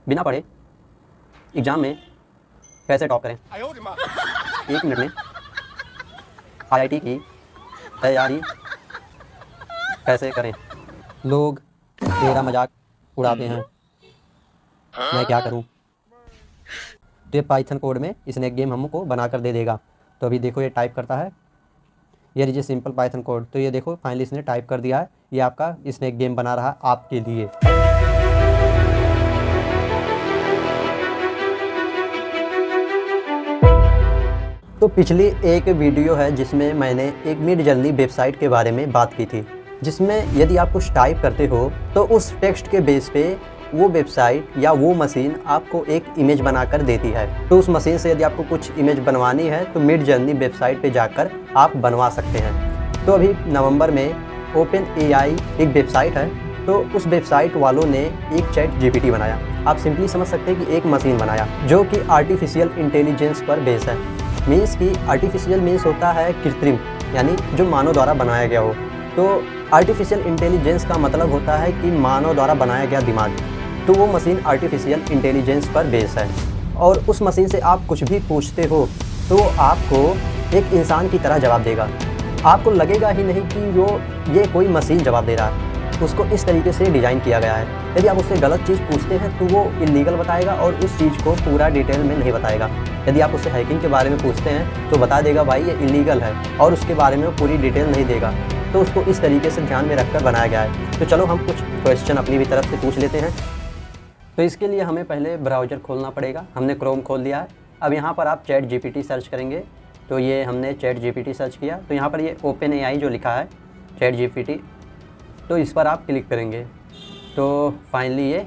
बिना पढ़े एग्ज़ाम में कैसे टॉप करें। 1 मिनट में आईआईटी की तैयारी कैसे करें। लोग मेरा मजाक उड़ाते हैं, मैं क्या करूं। तो ये पाइथन कोड में इसने एक गेम हमको बना कर दे देगा। तो अभी देखो ये टाइप करता है, ये लीजिए सिंपल पाइथन कोड। तो ये देखो फाइनली इसने टाइप कर दिया है। ये आपका इसने एक गेम बना रहा है आपके लिए। तो पिछली एक वीडियो है जिसमें मैंने एक मिड जर्नी वेबसाइट के बारे में बात की थी, जिसमें यदि आप कुछ टाइप करते हो तो उस टेक्स्ट के बेस पे वो वेबसाइट या वो मशीन आपको एक इमेज बनाकर देती है। तो उस मशीन से यदि आपको कुछ इमेज बनवानी है तो मिड जर्नी वेबसाइट पे जाकर आप बनवा सकते हैं। तो अभी नवंबर में ओपन एआई एक वेबसाइट है, तो उस वेबसाइट वालों ने एक चैट जीपीटी बनाया। आप सिंपली समझ सकते हैं कि एक मशीन बनाया जो कि आर्टिफिशियल इंटेलिजेंस पर बेस है। मीन्स की आर्टिफिशियल मीन्स होता है कृत्रिम, यानी जो मानव द्वारा बनाया गया हो। तो आर्टिफिशियल इंटेलिजेंस का मतलब होता है कि मानव द्वारा बनाया गया दिमाग। तो वो मशीन आर्टिफिशियल इंटेलिजेंस पर बेस है और उस मशीन से आप कुछ भी पूछते हो तो आपको एक इंसान की तरह जवाब देगा। आपको लगेगा ही नहीं कि ये कोई मशीन जवाब दे रहा है। उसको इस तरीके से डिज़ाइन किया गया है। यदि आप उससे गलत चीज़ पूछते हैं तो वो इलीगल बताएगा और उस चीज़ को पूरा डिटेल में नहीं बताएगा। यदि आप उससे हैकिंग के बारे में पूछते हैं तो बता देगा भाई ये इलीगल है और उसके बारे में वो पूरी डिटेल नहीं देगा। तो उसको इस तरीके से ध्यान में रखकर बनाया गया है। तो चलो हम कुछ क्वेश्चन अपनी भी तरफ से पूछ लेते हैं। तो इसके लिए हमें पहले ब्राउज़र खोलना पड़ेगा। हमने क्रोम खोल लिया है। अब यहाँ पर आप चैट जीपीटी सर्च करेंगे। तो ये हमने चैट जीपीटी सर्च किया, तो यहाँ पर ये ओपन एआई जो लिखा है चैट जीपीटी, तो इस पर आप क्लिक करेंगे तो फाइनली ये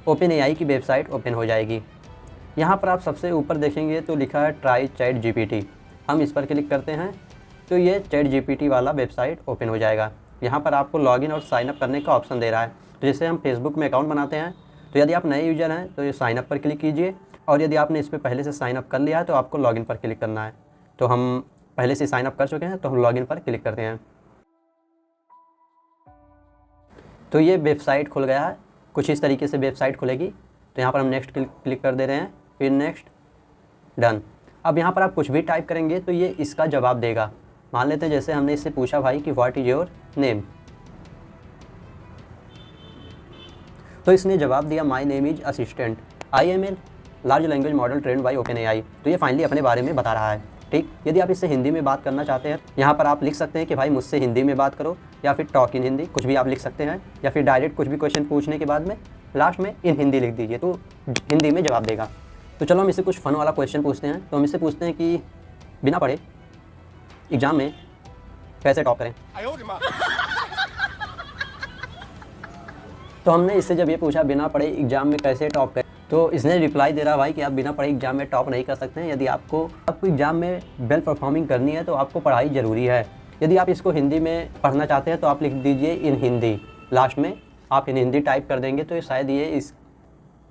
ओपन एआई की वेबसाइट ओपन हो जाएगी। यहाँ पर आप सबसे ऊपर देखेंगे तो लिखा है ट्राई चैट जीपीटी। हम इस पर क्लिक करते हैं तो ये चैट जीपीटी वाला वेबसाइट ओपन हो जाएगा। यहाँ पर आपको लॉगिन और साइनअप करने का ऑप्शन दे रहा है। तो जैसे हम फेसबुक में अकाउंट बनाते हैं, तो यदि आप नए यूज़र हैं तो ये साइनअप पर क्लिक कीजिए, और यदि आपने इस पर पहले से साइनअप कर लिया है तो आपको लॉगिन पर क्लिक करना है। तो हम पहले से साइनअप कर चुके हैं तो हम लॉगिन पर क्लिक करते हैं। तो ये वेबसाइट खुल गया है, कुछ इस तरीके से वेबसाइट खुलेगी। तो यहाँ पर हम नेक्स्ट क्लिक कर दे रहे हैं, फिर नेक्स्ट, डन। अब यहाँ पर आप कुछ भी टाइप करेंगे तो ये इसका जवाब देगा। मान लेते हैं जैसे हमने इससे पूछा भाई कि व्हाट इज़ योर नेम, तो इसने जवाब दिया my name is assistant, I am a large language model trained by open AI. तो ये फाइनली अपने बारे में बता रहा है। ठीक, यदि आप इससे हिंदी में बात करना चाहते हैं, यहाँ पर आप लिख सकते हैं कि भाई मुझसे हिंदी में बात करो, या फिर टॉक इन हिंदी, कुछ भी आप लिख सकते हैं, या फिर डायरेक्ट कुछ भी क्वेश्चन पूछने के बाद में लास्ट में इन हिंदी लिख दीजिए तो हिंदी में जवाब देगा। तो चलो हम इससे कुछ फ़न वाला क्वेश्चन पूछते हैं। तो हम इससे पूछते हैं कि बिना पढ़े एग्ज़ाम में कैसे टॉप करें। तो हमने इससे जब ये पूछा बिना पढ़े एग्ज़ाम में कैसे टॉप करें, तो इसने रिप्लाई दे रहा भाई कि आप बिना पढ़े एग्ज़ाम में टॉप नहीं कर सकते हैं। यदि आपको एग्ज़ाम में वेल परफॉर्मिंग करनी है तो आपको पढ़ाई ज़रूरी है। यदि आप इसको हिंदी में पढ़ना चाहते हैं तो आप लिख दीजिए इन हिंदी, लास्ट में आप इन हिंदी टाइप कर देंगे तो शायद ये इस,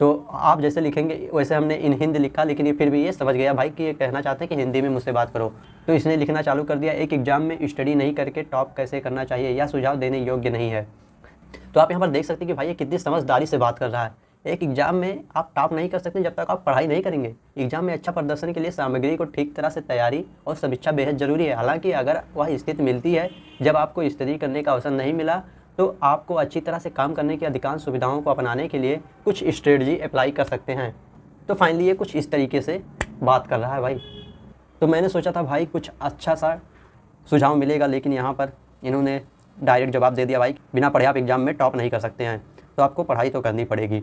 तो आप जैसे लिखेंगे वैसे हमने इन हिंदी लिखा, लेकिन ये फिर भी ये समझ गया भाई कि ये कहना चाहते हैं कि हिंदी में मुझसे बात करो। तो इसने लिखना चालू कर दिया, एक एग्ज़ाम में स्टडी नहीं करके टॉप कैसे करना चाहिए, या सुझाव देने योग्य नहीं है। तो आप यहाँ पर देख सकते हैं कि भाई ये कितनी समझदारी से बात कर रहा है। एक एग्ज़ाम में आप टॉप नहीं कर सकते जब तक आप पढ़ाई नहीं करेंगे। एग्ज़ाम में अच्छा प्रदर्शन के लिए सामग्री को ठीक तरह से तैयारी और समीक्षा बेहद ज़रूरी है। हालांकि अगर वह स्थिति मिलती है जब आपको स्टडी करने का अवसर नहीं मिला, तो आपको अच्छी तरह से काम करने की अधिकांश सुविधाओं को अपनाने के लिए कुछ स्ट्रेटजी अप्लाई कर सकते हैं। तो फाइनली ये कुछ इस तरीके से बात कर रहा है भाई। तो मैंने सोचा था भाई कुछ अच्छा सा सुझाव मिलेगा, लेकिन यहाँ पर इन्होंने डायरेक्ट जवाब दे दिया भाई बिना पढ़े आप एग्ज़ाम में टॉप नहीं कर सकते हैं, तो आपको पढ़ाई तो करनी पड़ेगी।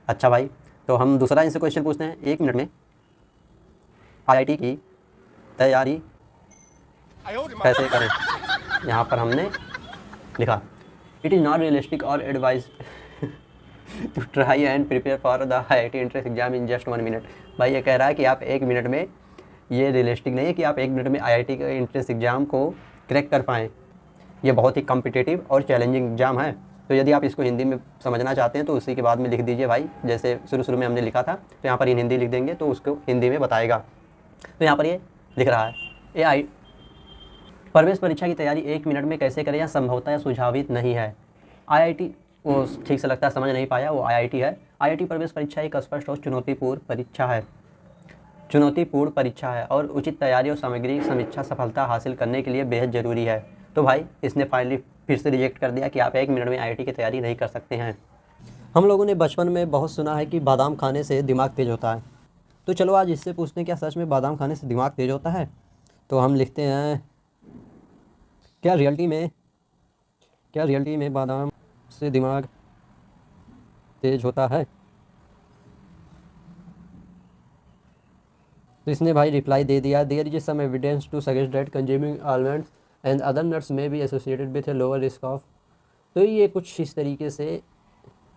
अच्छा भाई, तो हम दूसरा इनसे क्वेश्चन पूछते हैं, 1 मिनट में आईआईटी की तैयारी कैसे करें। यहाँ पर हमने लिखा इट इज़ नॉट रियलिस्टिक और advise to try and prepare for the IIT entrance exam in just 1 minute. भाई ये कह रहा है कि आप 1 मिनट में, ये रियलिस्टिक नहीं है कि आप 1 मिनट में आईआईटी के एंट्रेंस एग्ज़ाम को क्रैक कर पाएँ। ये बहुत ही कॉम्पिटिटिव और चैलेंजिंग एग्ज़ाम है। तो यदि आप इसको हिंदी में समझना चाहते हैं तो उसी के बाद में लिख दीजिए भाई, जैसे शुरू में हमने लिखा था, तो यहाँ पर इन हिंदी लिख देंगे तो उसको हिंदी में बताएगा। तो यहाँ पर ये लिख रहा है एआई प्रवेश परीक्षा की तैयारी 1 मिनट में कैसे करें, या संभवतः या सुझावित नहीं है। आईआईटी वो ठीक से लगता है समझ नहीं पाया, वो आईआईटी है। आईआईटी प्रवेश परीक्षा एक स्पष्ट और चुनौतीपूर्ण परीक्षा है, चुनौतीपूर्ण परीक्षा है और उचित तैयारी और सामग्री समीक्षा सफलता हासिल करने के लिए बेहद ज़रूरी है। तो भाई इसने फाइनली फिर से रिजेक्ट कर दिया कि आप 1 मिनट में आईआईटी की तैयारी नहीं कर सकते हैं। हम लोगों ने बचपन में बहुत सुना है कि बादाम खाने से दिमाग तेज होता है, तो चलो आज इससे पूछते हैं क्या सच में बादाम खाने से दिमाग तेज होता है। तो हम लिखते हैं क्या रियलिटी में बादाम से दिमाग तेज होता है। तो इसने भाई रिप्लाई दे दिया, there is some evidence to suggest that consuming almonds and other nuts may be associated with a lower risk of. तो ये कुछ इस तरीके से,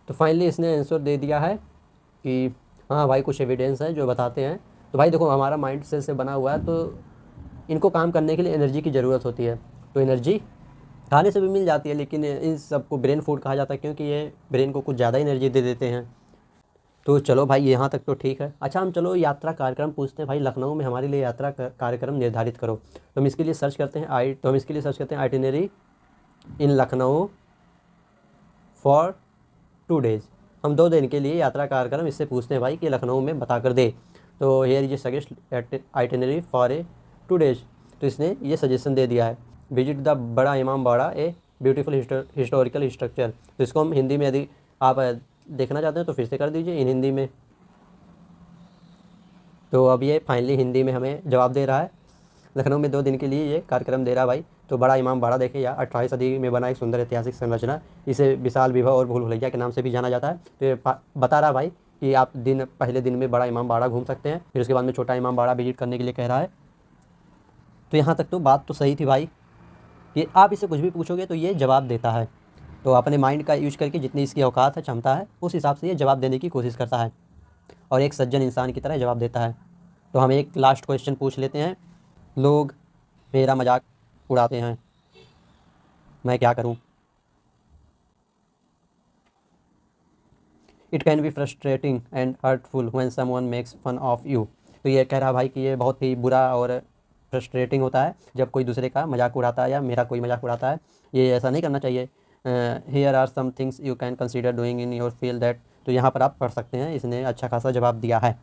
तो फाइनली इसने आंसर दे दिया है कि हाँ भाई कुछ एविडेंस है जो बताते हैं। तो भाई देखो हमारा माइंड सेल से बना हुआ है, तो इनको काम करने के लिए एनर्जी की ज़रूरत होती है, तो एनर्जी खाने से भी मिल जाती है, लेकिन इन सबको ब्रेन फूड कहा जाता है क्योंकि ये ब्रेन को कुछ ज़्यादा एनर्जी दे देते हैं। तो चलो भाई यहाँ तक तो ठीक है। अच्छा हम चलो यात्रा कार्यक्रम पूछते हैं भाई, लखनऊ में हमारे लिए यात्रा कार्यक्रम निर्धारित करो। तो हम इसके लिए सर्च करते हैं itinerary in Lucknow for 2 days. हम 2 दिन के लिए यात्रा कार्यक्रम इससे पूछते हैं भाई कि लखनऊ में बता कर दे। तो here is suggest itinerary for a 2 days. तो इसने ये सजेशन दे दिया है, विजिट द बड़ा इमाम बाड़ा ए ब्यूटीफुल हिस्टोरिकल स्ट्रक्चर। तो इसको हम हिंदी में यदि आप देखना चाहते हैं तो फिर से कर दीजिए इन हिंदी में। तो अब ये फाइनली हिंदी में हमें जवाब दे रहा है, लखनऊ में 2 दिन के लिए ये कार्यक्रम दे रहा है भाई। तो बड़ा इमाम बाड़ा देखे या 18वीं सदी में बना एक सुंदर ऐतिहासिक संरचना, इसे विशाल विभव और भूल भुलैया के नाम से भी जाना जाता है। तो ये बता रहा भाई कि आप पहले दिन में बड़ा इमाम बाड़ा घूम सकते हैं, फिर उसके बाद में छोटा इमाम बाड़ा विजिट करने के लिए कह रहा है। तो यहाँ तक तो बात तो सही थी भाई, कि आप इसे कुछ भी पूछोगे तो ये जवाब देता है। तो अपने माइंड का यूज करके जितनी इसकी औकात है, क्षमता है, उस हिसाब से ये जवाब देने की कोशिश करता है और एक सज्जन इंसान की तरह जवाब देता है। तो हम एक लास्ट क्वेश्चन पूछ लेते हैं, लोग मेरा मजाक उड़ाते हैं, मैं क्या करूं। It can be frustrating and hurtful when someone makes fun of you. तो ये कह रहा भाई कि ये बहुत ही बुरा और फ्रस्ट्रेटिंग होता है जब कोई दूसरे का मजाक उड़ाता है या मेरा कोई मजाक उड़ाता है, ये ऐसा नहीं करना चाहिए। Here are some things you can consider doing in your feel that. तो यहाँ पर आप पढ़ सकते हैं, इसने अच्छा खासा जवाब दिया है।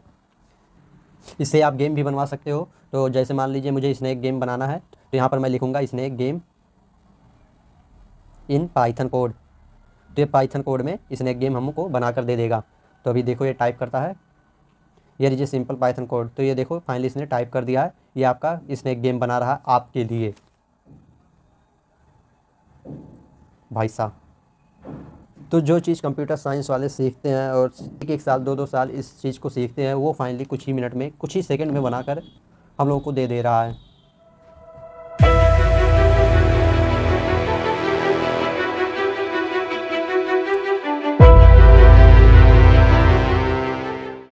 इससे आप गेम भी बनवा सकते हो। तो जैसे मान लीजिए मुझे स्नैक गेम बनाना है, तो यहाँ पर मैं लिखूँगा snake game in Python code. तो ये पाइथन कोड में स्नैक गेम हमको बना कर दे देगा। तो अभी देखो ये टाइप करता है, ये लीजिए सिंपल पाइथन कोड। तो ये देखो फाइनली इसने टाइप कर दिया है, ये आपका स्नैक गेम बना रहा है आपके लिए भाई साहब। तो जो चीज़ कंप्यूटर साइंस वाले सीखते हैं और 1 साल 2 साल इस चीज़ को सीखते हैं, वो फाइनली कुछ ही मिनट में, कुछ ही सेकंड में बनाकर हम लोगों को दे रहा है।